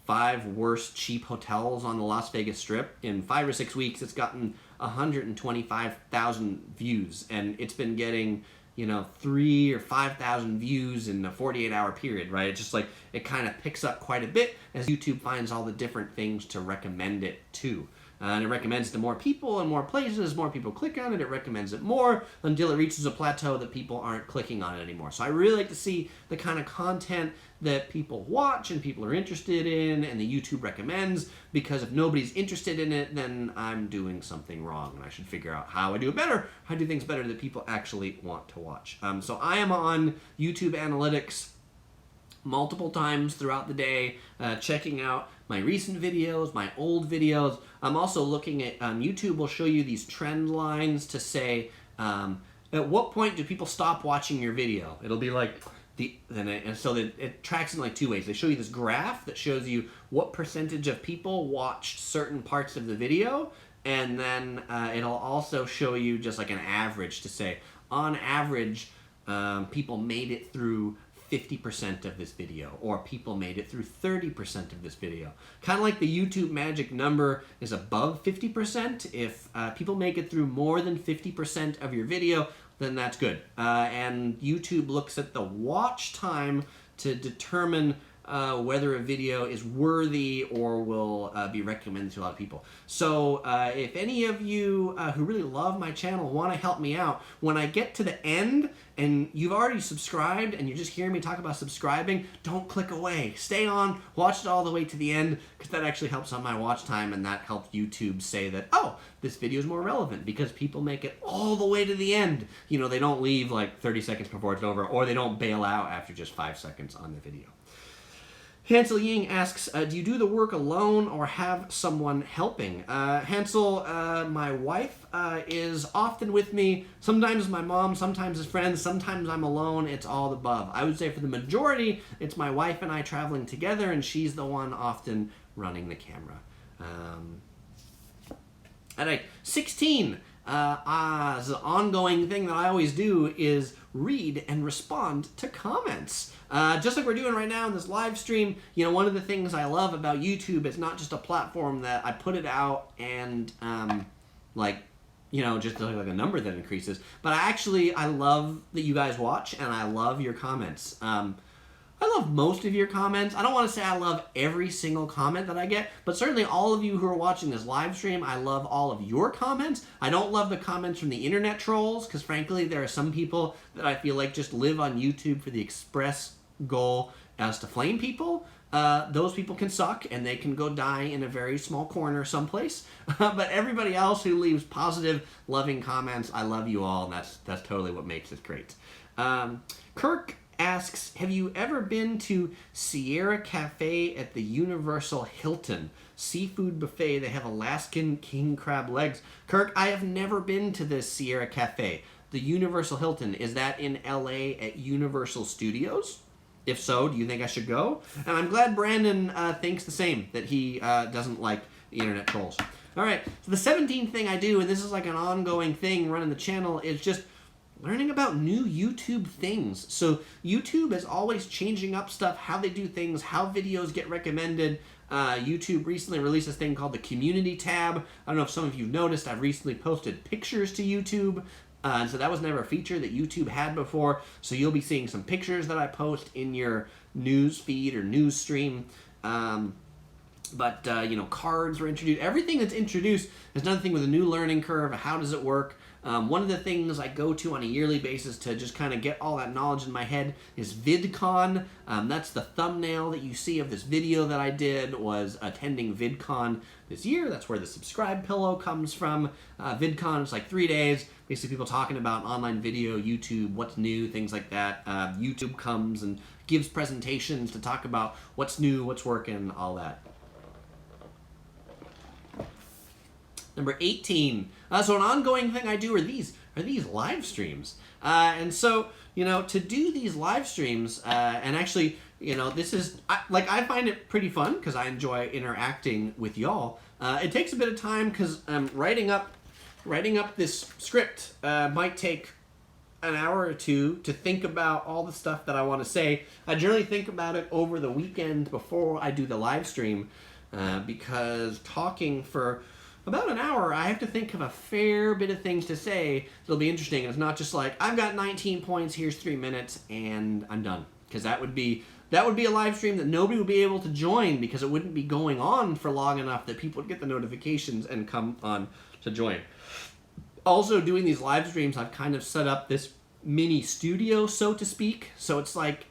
5 worst cheap hotels on the Las Vegas Strip. In 5 or 6 weeks, it's gotten 125,000 views, and it's been getting 3,000 or 5,000 views in a 48-hour period, right? It's just like it kind of picks up quite a bit as YouTube finds all the different things to recommend it to. And it recommends it to more people and more places. More people click on it, it recommends it more until it reaches a plateau that people aren't clicking on it anymore. So I really like to see the kind of content that people watch and people are interested in and the YouTube recommends, because if nobody's interested in it, then I'm doing something wrong and I should figure out how I do it better, how I do things better that people actually want to watch. So I am on YouTube analytics multiple times throughout the day, checking out my recent videos, my old videos. I'm also looking at, YouTube will show you these trend lines to say, at what point do people stop watching your video? It'll be like, so it tracks in like 2 ways. They show you this graph that shows you what percentage of people watched certain parts of the video, and then it'll also show you just like an average to say, on average, people made it through 50% of this video, or people made it through 30% of this video. Kind of like the YouTube magic number is above 50%. If people make it through more than 50% of your video, then that's good. And YouTube looks at the watch time to determine whether a video is worthy or will be recommended to a lot of people. So if any of you who really love my channel want to help me out, when I get to the end and you've already subscribed and you're just hearing me talk about subscribing, don't click away. Stay on, watch it all the way to the end, because that actually helps on my watch time, and that helps YouTube say that, oh, this video is more relevant because people make it all the way to the end. They don't leave like 30 seconds before it's over, or they don't bail out after just 5 seconds on the video. Hansel Ying asks, do you do the work alone or have someone helping? Hansel, my wife, is often with me. Sometimes my mom, sometimes as friends, sometimes I'm alone. It's all the above. I would say for the majority, it's my wife and I traveling together, and she's the one often running the camera. All right, 16. As an ongoing thing that I always do is read and respond to comments. Just like we're doing right now in this live stream, one of the things I love about YouTube is not just a platform that I put it out and just like a number that increases. But I love that you guys watch, and I love your comments. I love most of your comments. I don't want to say I love every single comment that I get, but certainly all of you who are watching this live stream, I love all of your comments. I don't love the comments from the internet trolls, because frankly, there are some people that I feel like just live on YouTube for the express goal as to flame people. Those people can suck, and they can go die in a very small corner someplace. But everybody else who leaves positive, loving comments, I love you all, and that's totally what makes it great. Kirk asks, have you ever been to Sierra Cafe at the Universal Hilton? Seafood buffet. They have Alaskan king crab legs. Kirk, I have never been to the Sierra Cafe. The Universal Hilton, is that in LA at Universal Studios? If so, do you think I should go? And I'm glad Brandon thinks the same, that he doesn't like the internet trolls. All right, so the 17th thing I do, and this is like an ongoing thing running the channel, is just learning about new YouTube things. So YouTube is always changing up stuff, how they do things, how videos get recommended. YouTube recently released this thing called the Community tab. I don't know if some of you have noticed, I've recently posted pictures to YouTube. And so that was never a feature that YouTube had before. So you'll be seeing some pictures that I post in your news feed or news stream. But cards were introduced. Everything that's introduced is another thing with a new learning curve. How does it work? One of the things I go to on a yearly basis to just kind of get all that knowledge in my head is Vidcon. That's the thumbnail that you see of this video that I did, was attending Vidcon this year. That's where the subscribe pillow comes from. Vidcon is like 3 days, basically people talking about online video, YouTube, what's new, things like that. YouTube comes and gives presentations to talk about what's new, what's working, all that. Number 18. So an ongoing thing I do are these live streams. And so, to do these live streams, and actually, this is, I find it pretty fun because I enjoy interacting with y'all. It takes a bit of time because writing up this script might take an hour or two to think about all the stuff that I want to say. I generally think about it over the weekend before I do the live stream, because talking for about an hour, I have to think of a fair bit of things to say that'll be interesting. And it's not just like, I've got 19 points, here's 3 minutes, and I'm done. Because that would be a live stream that nobody would be able to join because it wouldn't be going on for long enough that people would get the notifications and come on to join. Also, doing these live streams, I've kind of set up this mini studio, so to speak. So it's like,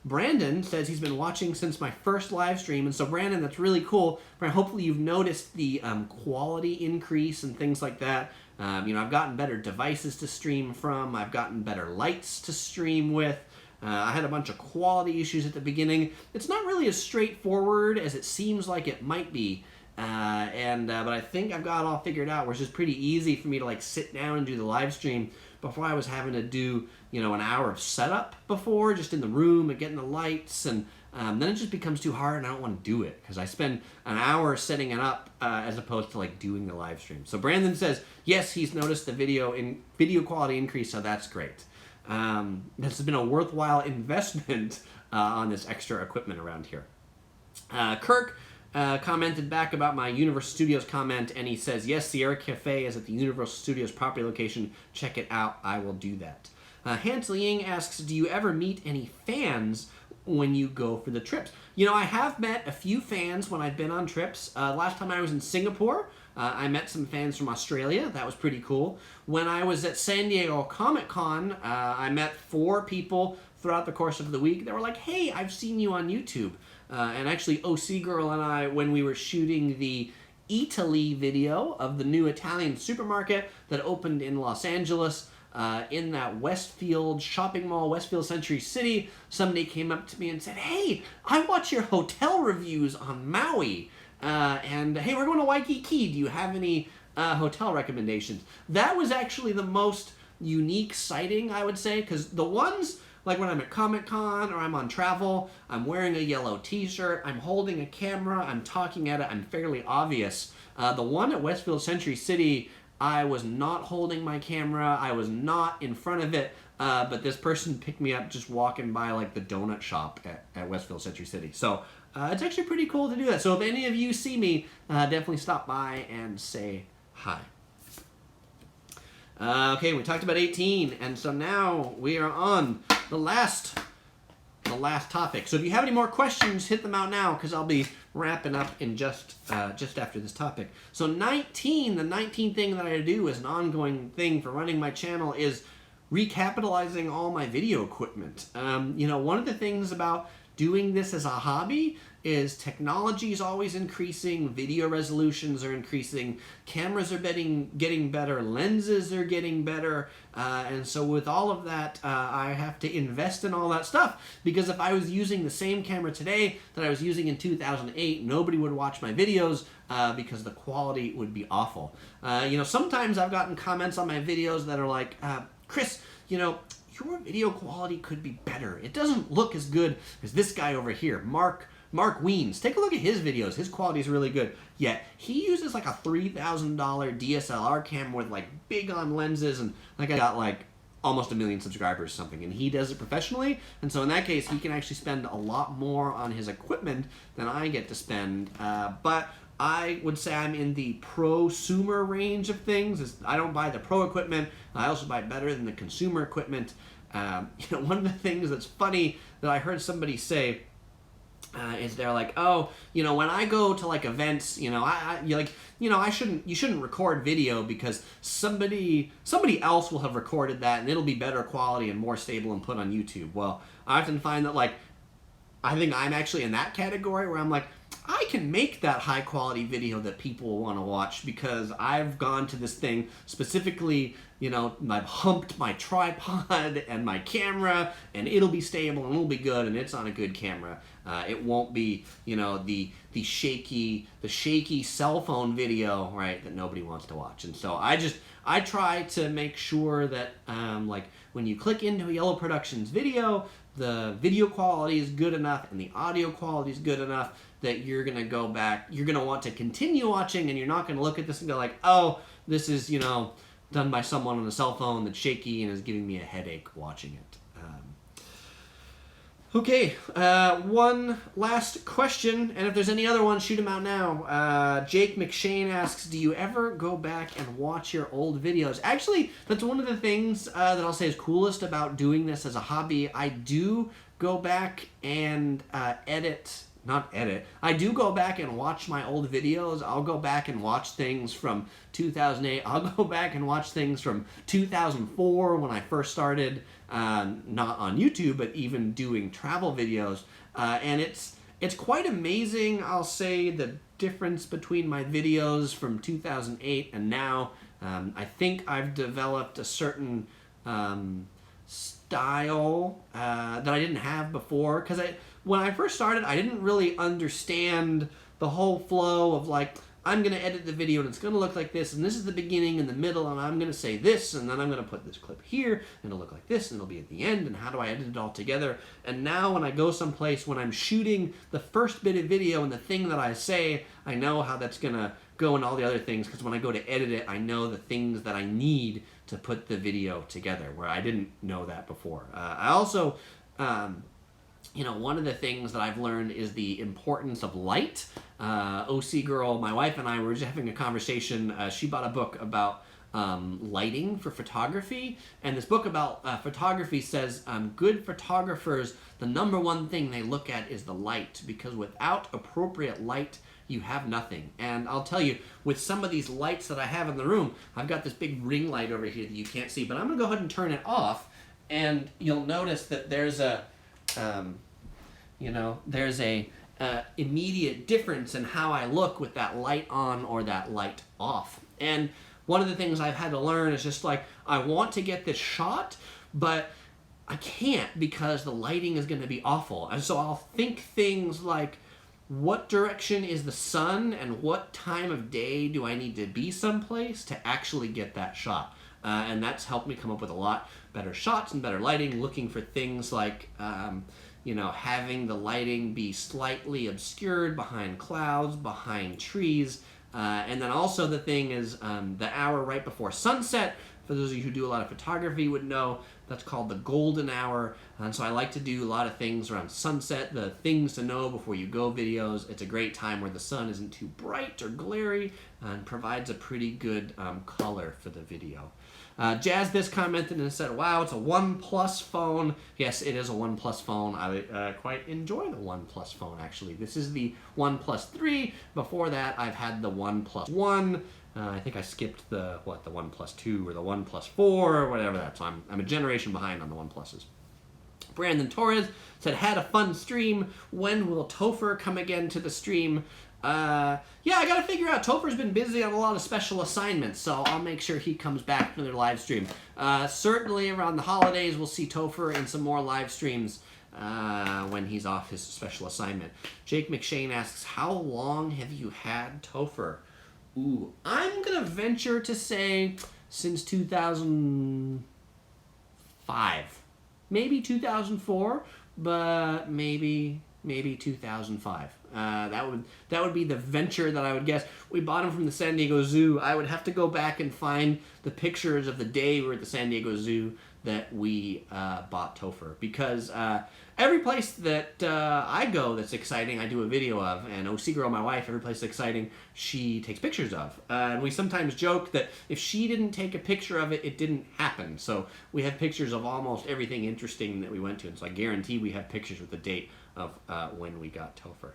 Brandon says he's been watching since my first live stream, and so Brandon, that's really cool. Hopefully you've noticed the quality increase and things like that. I've gotten better devices to stream from. I've gotten better lights to stream with. I had a bunch of quality issues at the beginning. It's not really as straightforward as it seems like it might be. But I think I've got it all figured out, where it's just pretty easy for me to sit down and do the live stream. Before I was having to do, an hour of setup before, just in the room and getting the lights, and then it just becomes too hard and I don't want to do it because I spend an hour setting it up as opposed to doing the live stream. So Brandon says, yes, he's noticed the video quality increase, so that's great. This has been a worthwhile investment on this extra equipment around here. Kirk commented back about my Universal Studios comment, and he says, yes, Sierra Cafe is at the Universal Studios property location. Check it out. I will do that. Hansel Ying asks, do you ever meet any fans when you go for the trips? I have met a few fans when I've been on trips. Last time I was in Singapore, I met some fans from Australia. That was pretty cool. When I was at San Diego Comic-Con, I met 4 people throughout the course of the week that were like, hey, I've seen you on YouTube. And actually, OC Girl and I, when we were shooting the Italy video of the new Italian supermarket that opened in Los Angeles, in that Westfield shopping mall, Westfield Century City, somebody came up to me and said, hey, I watch your hotel reviews on Maui. And hey, we're going to Waikiki. Do you have any hotel recommendations? That was actually the most unique sighting, I would say, because the ones, like when I'm at Comic-Con or I'm on travel, I'm wearing a yellow t-shirt, I'm holding a camera, I'm talking at it, I'm fairly obvious. The one at Westfield Century City, I was not holding my camera, I was not in front of it, but this person picked me up just walking by the donut shop at Westfield Century City. So it's actually pretty cool to do that. So if any of you see me, definitely stop by and say hi. Okay, we talked about 18, and so now we are on the last topic. So if you have any more questions, hit them out now, because I'll be wrapping up in just after this topic. So 19, the 19th thing that I do as an ongoing thing for running my channel is recapitalizing all my video equipment. One of the things about doing this as a hobby is technology is always increasing, video resolutions are increasing, cameras are getting better, lenses are getting better, and so with all of that, I have to invest in all that stuff, because if I was using the same camera today that I was using in 2008, nobody would watch my videos because the quality would be awful. Sometimes I've gotten comments on my videos that are like, Chris, your video quality could be better. It doesn't look as good as this guy over here, Mark Weens. Take a look at his videos. His quality is really good. Yet he uses like a $3,000 DSLR camera with like big on lenses, and like I got like almost 1 million subscribers or something, and he does it professionally. And so in that case, he can actually spend a lot more on his equipment than I get to spend. But I would say I'm in the prosumer range of things. I don't buy the pro equipment. I also buy better than the consumer equipment. One of the things that's funny that I heard somebody say is they're like, oh, when I go to like events, you shouldn't record video because somebody else will have recorded that and it'll be better quality and more stable and put on YouTube. Well, I often find that like, I think I'm actually in that category where I'm like, I can make that high quality video that people want to watch because I've gone to this thing specifically, I've humped my tripod and my camera, and it'll be stable and it'll be good, and it's on a good camera. It won't be, the shaky cell phone video, right, that nobody wants to watch. And so I try to make sure that like when you click into a Yellow Productions video, the video quality is good enough and the audio quality is good enough that you're going to go back, you're going to want to continue watching, and you're not going to look at this and go like, oh, this is, done by someone on a cell phone that's shaky and is giving me a headache watching it. Okay, one last question, and if there's any other ones, shoot them out now. Jake McShane asks, do you ever go back and watch your old videos? Actually, that's one of the things that I'll say is coolest about doing this as a hobby. I do go back and I do go back and watch my old videos. I'll go back and watch things from 2008. I'll go back and watch things from 2004 when I first started, not on YouTube, but even doing travel videos. And it's quite amazing, I'll say, the difference between my videos from 2008 and now. I think I've developed a certain style that I didn't have before, because when I first started, I didn't really understand the whole flow of like, I'm going to edit the video and it's going to look like this, and this is the beginning and the middle, and I'm going to say this, and then I'm going to put this clip here, and it'll look like this, and it'll be at the end, and how do I edit it all together? And now when I go someplace, when I'm shooting the first bit of video and the thing that I say, I know how that's going to go and all the other things, because when I go to edit it, I know the things that I need to put the video together, where I didn't know that before. I also... one of the things that I've learned is the importance of light. OC Girl, my wife and I were just having a conversation. She bought a book about lighting for photography. And this book about photography says good photographers, the number one thing they look at is the light, because without appropriate light, you have nothing. And I'll tell you, with some of these lights that I have in the room, I've got this big ring light over here that you can't see, but I'm going to go ahead and turn it off, and you'll notice that there's a immediate difference in how I look with that light on or that light off. And one of the things I've had to learn is just like, I want to get this shot, but I can't because the lighting is going to be awful. And so I'll think things like, what direction is the sun and what time of day do I need to be someplace to actually get that shot? And that's helped me come up with a lot better shots and better lighting, looking for things like, having the lighting be slightly obscured behind clouds, behind trees. And then also the thing is the hour right before sunset. For those of you who do a lot of photography would know, that's called the golden hour. And so I like to do a lot of things around sunset, the things to know before you go videos. It's a great time where the sun isn't too bright or glary and provides a pretty good color for the video. Jazz this commented and said, wow, it's a OnePlus phone. Yes, it is a OnePlus phone. I quite enjoy the OnePlus phone, actually. This is the OnePlus 3. Before that, I've had the OnePlus 1. I think I skipped the OnePlus 2 or the OnePlus 4 or whatever that. So I'm a generation behind on the OnePluses. Brandon Torres said, had a fun stream. When will Topher come again to the stream? Yeah, I gotta figure out. Topher's been busy on a lot of special assignments, so I'll make sure he comes back for their live stream. Certainly around the holidays, we'll see Topher in some more live streams when he's off his special assignment. Jake McShane asks, how long have you had Topher? Ooh, I'm gonna venture to say since 2005. Maybe 2004, but maybe 2005. That would be the venture that I would guess. We bought him from the San Diego Zoo. I would have to go back and find the pictures of the day we were at the San Diego Zoo that we bought Topher, because every place that I go that's exciting, I do a video of, and OC Girl, my wife, every place that's exciting, she takes pictures of. And we sometimes joke that if she didn't take a picture of it, it didn't happen. So we have pictures of almost everything interesting that we went to, and so I guarantee we have pictures with the date of when we got Topher.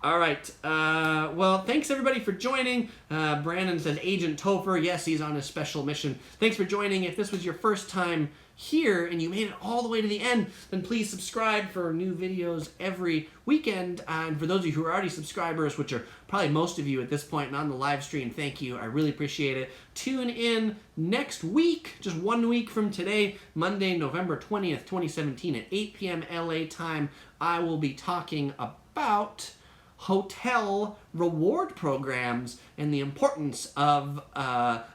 All right. Well, thanks everybody for joining. Brandon says Agent Topher. Yes, he's on a special mission. Thanks for joining. If this was your first time here and you made it all the way to the end, then please subscribe for new videos every weekend. And for those of you who are already subscribers, which are probably most of you at this point and on the live stream, thank you. I really appreciate it. Tune in next week, just 1 week from today, Monday, November 20th, 2017 at 8 p.m. LA time. I will be talking about hotel reward programs and the importance of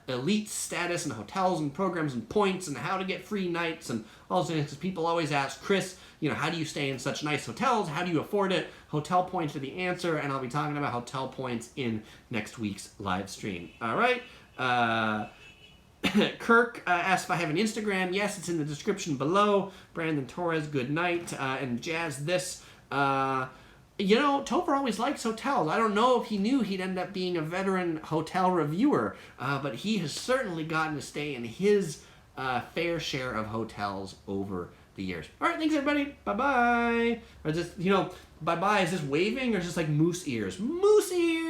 elite status and hotels and programs and points and how to get free nights and all those things. Because people always ask, Chris, how do you stay in such nice hotels? How do you afford it? Hotel points are the answer, and I'll be talking about hotel points in next week's live stream. All right. Kirk asked if I have an Instagram. Yes, it's in the description below. Brandon Torres, good night. And Jazz this. Topher always likes hotels. I don't know if he knew he'd end up being a veteran hotel reviewer, but he has certainly gotten to stay in his fair share of hotels over the years. All right, thanks everybody. Bye-bye. Or just, bye-bye, is this waving or just like moose ears? Moose ears!